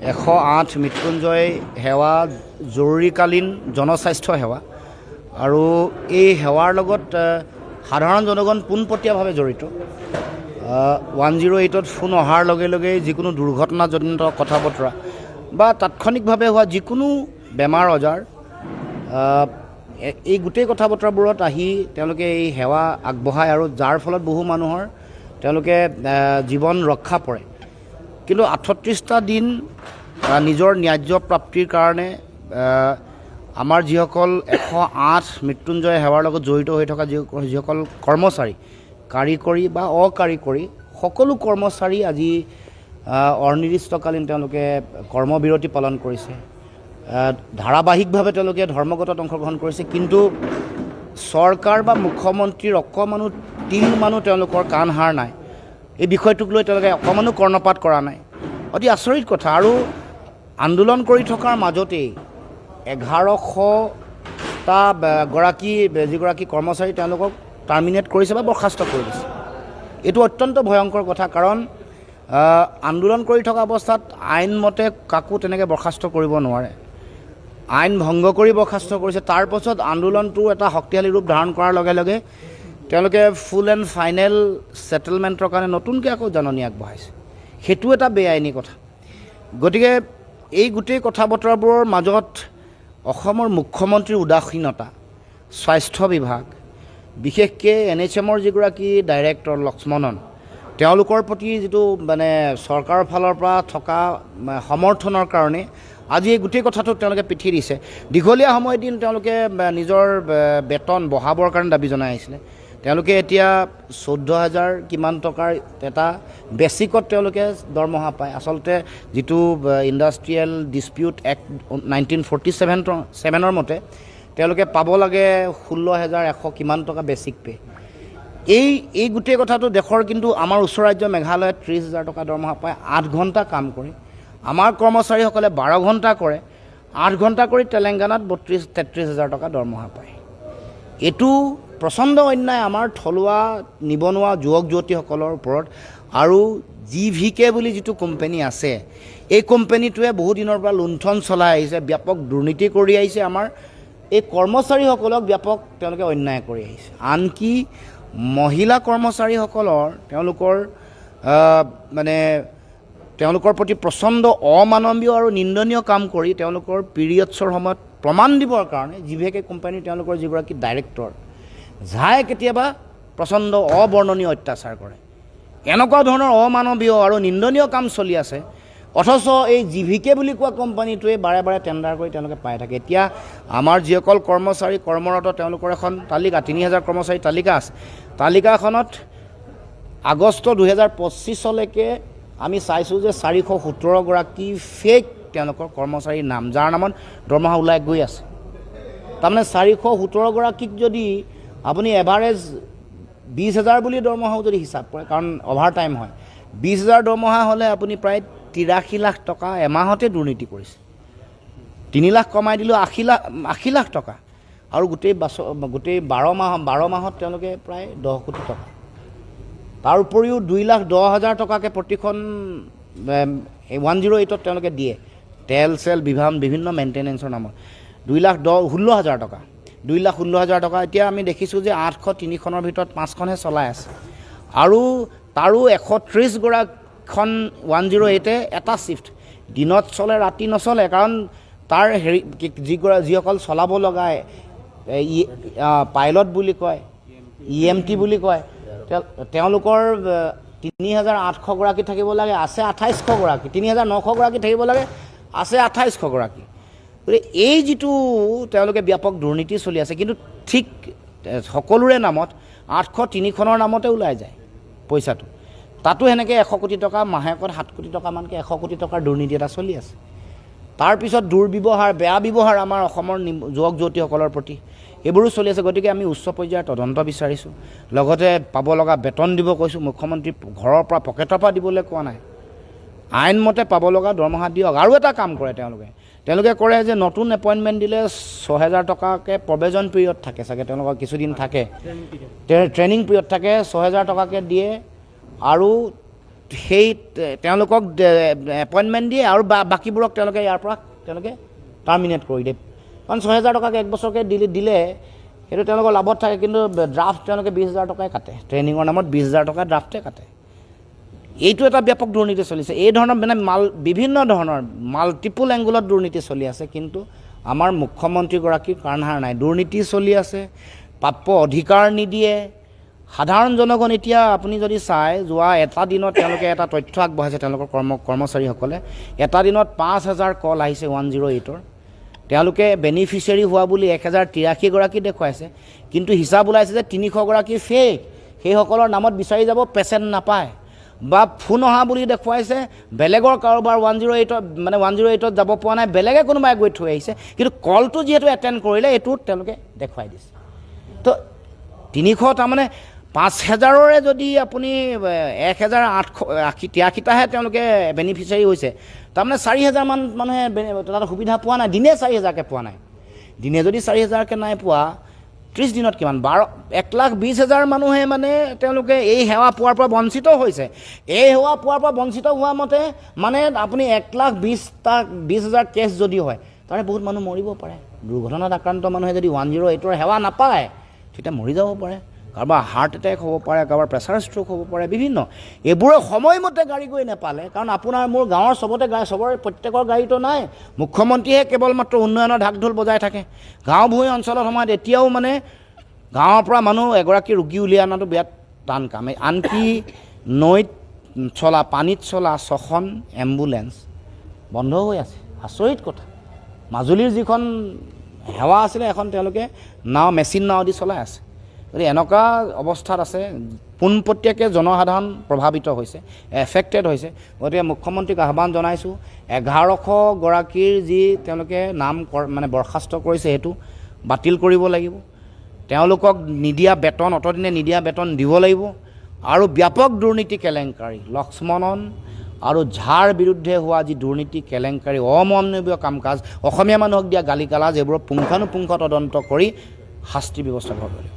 108 মৃত্যুঞ্জয় সেৱা জৰুৰীকালীন জনস্বাস্থ্য সেৱা আৰু এই সেৱাৰ লগত সাধাৰণ জনগণ পোনপটীয়াভাৱে জড়িত 108ত ফোন অহাৰ লগে লগে যিকোনো দুৰ্ঘটনাজনিত কথা বতৰা বা তাৎক্ষণিকভাৱে হোৱা যিকোনো বেমাৰ আজাৰ এই গোটেই কথা বতৰাবোৰত আহি তেওঁলোকে এই সেৱা আগবঢ়ায় আৰু যাৰ ফলত বহু মানুহৰ তেওঁলোকে জীৱন ৰক্ষা পৰে। কিন্তু 38টা দিন নিজৰ ন্যায্য প্ৰাপ্তিৰ কাৰণে আমাৰ যিসকল 108 মৃত্যুঞ্জয় সেৱাৰ লগত জড়িত হৈ থকা যিসকল কৰ্মচাৰী কাৰিকৰী বা অকাৰিকৰী সকলো কৰ্মচাৰী আজি অনিৰ্দিষ্টকালীন তেওঁলোকে কৰ্মবিৰতি পালন কৰিছে। ধাৰাবাহিকভাৱে তেওঁলোকে ধৰ্মঘটত অংশগ্ৰহণ কৰিছে, কিন্তু চৰকাৰ বা মুখ্যমন্ত্ৰীৰ অকণমানো তিলমানো তেওঁলোকৰ কাণ সাৰ নাই। এই বিষয়টোক লৈ তেওঁলোকে অকণমানো কৰ্ণপাত কৰা নাই। অতি আচৰিত কথা। আৰু আন্দোলন কৰি থকাৰ মাজতেই 1100টা যিগৰাকী কৰ্মচাৰী তেওঁলোকক টাৰ্মিনেট কৰিছে বা বৰ্খাস্ত কৰি দিছে। এইটো অত্যন্ত ভয়ংকৰ কথা, কাৰণ আন্দোলন কৰি থকা অৱস্থাত আইনমতে কাকো তেনেকৈ বৰ্খাস্ত কৰিব নোৱাৰে। আইন ভংগ কৰি বৰ্খাস্ত কৰিছে। তাৰ পাছত আন্দোলনটো এটা শক্তিশালী ৰূপ ধাৰণ কৰাৰ লগে লগে তেওঁলোকে ফুল এণ্ড ফাইনেল ছেটেলমেণ্টৰ কাৰণে নতুনকৈ আকৌ জাননী আগবঢ়াইছে। সেইটো এটা বেআইনী কথা। গতিকে এই গোটেই কথা বতৰাবোৰৰ মাজত অসমৰ মুখ্যমন্ত্ৰীৰ উদাসীনতা, স্বাস্থ্য বিভাগ, বিশেষকৈ NHMৰ যিগৰাকী ডাইৰেক্টৰ লক্ষ্মণন, তেওঁলোকৰ প্ৰতি যিটো মানে চৰকাৰৰ ফালৰ পৰা থকা সমৰ্থনৰ কাৰণে আজি এই গোটেই কথাটো তেওঁলোকে পিঠি দিছে। দীঘলীয়া সময় দিন তেওঁলোকে নিজৰ বেতন বঢ়াবৰ কাৰণে দাবী জনাই আহিছিলে। তেওঁলোকে এতিয়া 14,000 কিমান টকাৰ এটা বেচিকত তেওঁলোকে দৰমহা পায়। আচলতে যিটো ইণ্ডাষ্ট্ৰিয়েল ডিছপিউট এক্ট 1947ৰ মতে তেওঁলোকে পাব লাগে 16,100 কিমান টকা বেচিক পে। এই গোটেই কথাটো দেশৰ, কিন্তু আমাৰ ওচৰ ৰাজ্য মেঘালয়ত 30,000 টকা দৰমহা পায় 8 ঘণ্টা কাম কৰি। আমাৰ কৰ্মচাৰীসকলে 12 ঘণ্টা কৰে, 8 ঘণ্টা কৰি তেলেংগানাত 32-33,000 টকা দৰমহা পায়। এইটো প্ৰচণ্ড অন্যায় আমাৰ থলুৱা নিবনুৱা যুৱক যুৱতীসকলৰ ওপৰত। আৰু GVK বুলি যিটো কোম্পানী আছে, এই কোম্পানীটোৱে বহুদিনৰ পৰা লুণ্ঠন চলাই আহিছে, ব্যাপক দুৰ্নীতি কৰি আহিছে, আমাৰ এই কৰ্মচাৰীসকলক ব্যাপক তেওঁলোকে অন্যায় কৰি আহিছে। আনকি মহিলা কৰ্মচাৰীসকলৰ তেওঁলোকৰ প্ৰতি প্ৰচণ্ড অমানৱীয় আৰু নিন্দনীয় কাম কৰি তেওঁলোকৰ পিৰিয়ডছৰ সময়ত প্ৰমাণ দিবৰ কাৰণে GVK কোম্পানীৰ তেওঁলোকৰ যিগৰাকী ডাইৰেক্টৰ যাই কেতিয়াবা প্ৰচণ্ড অবৰ্ণনীয় অত্যাচাৰ কৰে। এনেকুৱা ধৰণৰ অমানৱীয় আৰু নিন্দনীয় কাম চলি আছে, অথচ এই GVK বুলি কোৱা কোম্পানীটোৱে বাৰে বাৰে টেণ্ডাৰ কৰি তেওঁলোকে পাই থাকে। এতিয়া আমাৰ যিসকল কৰ্মচাৰী কৰ্মৰত তেওঁলোকৰ এখন তালিকা, 3,000 কৰ্মচাৰী তালিকা আছে। তালিকাখনত আগষ্ট 2025লৈকে আমি চাইছোঁ যে 417গৰাকী ফেক তেওঁলোকৰ কৰ্মচাৰীৰ নাম, যাৰ নামত দৰমহা ওলাই গৈ আছে। তাৰমানে 417গৰাকীক যদি আপুনি এভাৰেজ 20,000 বুলি দৰমহাও যদি হিচাপ কৰে, কাৰণ অভাৰ টাইম হয়, 20,000 দৰমহা হ'লে আপুনি প্ৰায় 83 লাখ টকা এমাহতে দুৰ্নীতি কৰিছে। 3 লাখ কমাই দিলেও 80 লাখ টকা, আৰু গোটেই 12 মাহত তেওঁলোকে প্ৰায় 10 কোটি টকা। তাৰ উপৰিও 2,10,000 টকাকৈ প্ৰতিখন 108ত তেওঁলোকে দিয়ে, তেল চেল বিভিন্ন মেইনটেনেন্সৰ নামত। 2,16,000 টকা, 2,16,000 টকা। এতিয়া আমি দেখিছোঁ যে 803খনৰ ভিতৰত 5খনহে চলাই আছে, আৰু তাৰো 130খন 108এ এটা শিফ্ট, দিনত চলে ৰাতি নচলে। কাৰণ তাৰ যিসকল চলাব লগা পাইলট বুলি কয়, EMT বুলি কয়, তেওঁলোকৰ 3,800গৰাকী থাকিব লাগে, আছে 2800গৰাকী, 3,900গৰাকী থাকিব লাগে, আছে 2800গৰাকী। গতিকে এই যিটো তেওঁলোকে ব্যাপক দুৰ্নীতি চলি আছে, কিন্তু ঠিক সকলোৰে নামত 803খনৰ নামতে ওলাই যায় পইচাটো। তাতো সেনেকৈ 100 কোটি টকা, মাহেকত 7 কোটি টকামানকৈ 100 কোটি টকাৰ দুৰ্নীতি এটা চলি আছে। তাৰপিছত দুৰ্ব্যৱহাৰ, বেয়া ব্যৱহাৰ আমাৰ অসমৰ যুৱক যুৱতীসকলৰ প্ৰতি, এইবোৰো চলি আছে। গতিকে আমি উচ্চ পৰ্যায়ৰ তদন্ত বিচাৰিছোঁ, লগতে পাব লগা বেতন দিব কৈছোঁ। মুখ্যমন্ত্ৰী ঘৰৰ পৰা পকেটৰ পৰা দিবলৈ কোৱা নাই, আইনমতে পাব লগা দৰমহা দিয়ক। আৰু এটা কাম কৰে তেওঁলোকে কৰে যে নতুন এপইণ্টমেণ্ট দিলে 6,000 টকাকৈ প্ৰবেজন পিৰিয়ড থাকে চাগে, তেওঁলোকৰ কিছুদিন থাকে, ট্ৰেইনিং পিৰিয়ড থাকে, 6,000 টকাকৈ দিয়ে। আৰু সেই তেওঁলোকক এপইণ্টমেণ্ট দিয়ে আৰু বাকীবোৰক তেওঁলোকে ইয়াৰ পৰা তেওঁলোকে টাৰ্মিনেট কৰি দিয়ে। কাৰণ 6,000 টকাকৈ এক বছৰকৈ দিলে সেইটো তেওঁলোকৰ লাভত থাকে, কিন্তু ড্ৰাফ্ট তেওঁলোকে 20,000 টকাই কাটে, ট্ৰেইনিঙৰ নামত 20,000 টকা ড্ৰাফ্টে কাটে। এইটো এটা ব্যাপক দুৰ্নীতি চলিছে। এই ধৰণৰ মানে বিভিন্ন ধৰণৰ মাল্টিপুল এংগুলত দুৰ্নীতি চলি আছে, কিন্তু আমাৰ মুখ্যমন্ত্ৰীগৰাকীৰ কাণসাৰ নাই। দুৰ্নীতি চলি আছে, প্ৰাপ্য অধিকাৰ নিদিয়ে সাধাৰণ জনগণ। এতিয়া আপুনি যদি চায়, যোৱা এটা দিনত তেওঁলোকে এটা তথ্য আগবঢ়াইছে, তেওঁলোকৰ কৰ্মচাৰীসকলে এটা দিনত 5,000 কল আহিছে 108ৰ। তেওঁলোকে বেনিফিচিয়াৰী হোৱা বুলি 1,083 গৰাকী দেখুৱাইছে, কিন্তু হিচাপ ওলাইছে যে 300 গৰাকী ফেক। সেইসকলৰ নামত বিচাৰি যাব, পেচেণ্ট নাপায়। বা ফোন অহা বুলি দেখুৱাইছে, বেলেগৰ কাৰোবাৰ 108ত যাব পৰা নাই, বেলেগে কোনোবাই গৈ থৈ আহিছে, কিন্তু কলটো যিহেতু এটেণ্ড কৰিলে এইটো তেওঁলোকে দেখুৱাই দিছে। তো 300 তাৰমানে 5,000ৰে যদি আপুনি 1,883টাহে তেওঁলোকে বেনিফিচিয়াৰী হৈছে, তাৰমানে 4,000মান মানুহে তাত সুবিধা পোৱা নাই। দিনে 4,000কৈ পোৱা নাই। দিনে যদি 4,000কৈ নাই পোৱা, 30 দিনত কিমান 1,20,000 মানুহে মানে তেওঁলোকে এই সেৱা পোৱাৰ পৰা বঞ্চিত হৈছে। এই সেৱা পোৱাৰ পৰা বঞ্চিত হোৱা মতে মানে আপুনি 1,20,000 কেছ যদি হয়, তাৰে বহুত মানুহ মৰিব পাৰে। দুৰ্ঘটনাত আক্ৰান্ত মানুহে যদি 108ৰ সেৱা নাপায়, তেতিয়া মৰি যাব পাৰে। কাৰোবাৰ হাৰ্ট এটেক হ'ব পাৰে, কাৰোবাৰ প্ৰেছাৰ ষ্ট্ৰ'ক হ'ব পাৰে, বিভিন্ন। এইবোৰে সময়মতে গাড়ী গৈ নাপালে, কাৰণ আপোনাৰ মোৰ গাঁৱৰ চবৰে প্ৰত্যেকৰ গাড়ীটো নাই। মুখ্যমন্ত্ৰীয়ে কেৱল মাত্ৰ উন্নয়নৰ ঢাক ঢোল বজাই থাকে। গাঁও ভূঞি অঞ্চলৰ সময়ত এতিয়াও মানে গাঁৱৰ পৰা মানুহ এগৰাকী ৰোগী উলিয়াই অনাটো বিৰাট টান কাম। আনকি নৈত চলা, পানীত চলা 6খন এম্বুলেঞ্চ বন্ধ হৈ আছে। আচৰিত কথা। মাজুলীৰ যিখন সেৱা আছিলে, এখন তেওঁলোকে মেচিন নাও দি চলাই আছে। গতিকে এনেকুৱা অৱস্থাত আছে, পোনপটীয়াকৈ জনসাধাৰণ প্ৰভাৱিত হৈছে, এফেক্টেড হৈছে। গতিকে মুখ্যমন্ত্ৰীক আহ্বান জনাইছোঁ, 1,100 গৰাকীৰ যি তেওঁলোকে নাম মানে বৰ্খাস্ত কৰিছে, সেইটো বাতিল কৰিব লাগিব। তেওঁলোকক নিদিয়া বেতন, অতদিনে নিদিয়া বেতন দিব লাগিব। আৰু ব্যাপক দুৰ্নীতি কেলেংকাৰী, লক্ষ্মণন আৰু ঝাৰ বিৰুদ্ধে হোৱা যি দুৰ্নীতি কেলেংকাৰী, অমানৱীয় কাম কাজ, অসমীয়া মানুহক দিয়া গালি গালাজ, এইবোৰৰ পুংখানুপুংখ তদন্ত কৰি শাস্তি ব্যৱস্থা কৰিব লাগিব।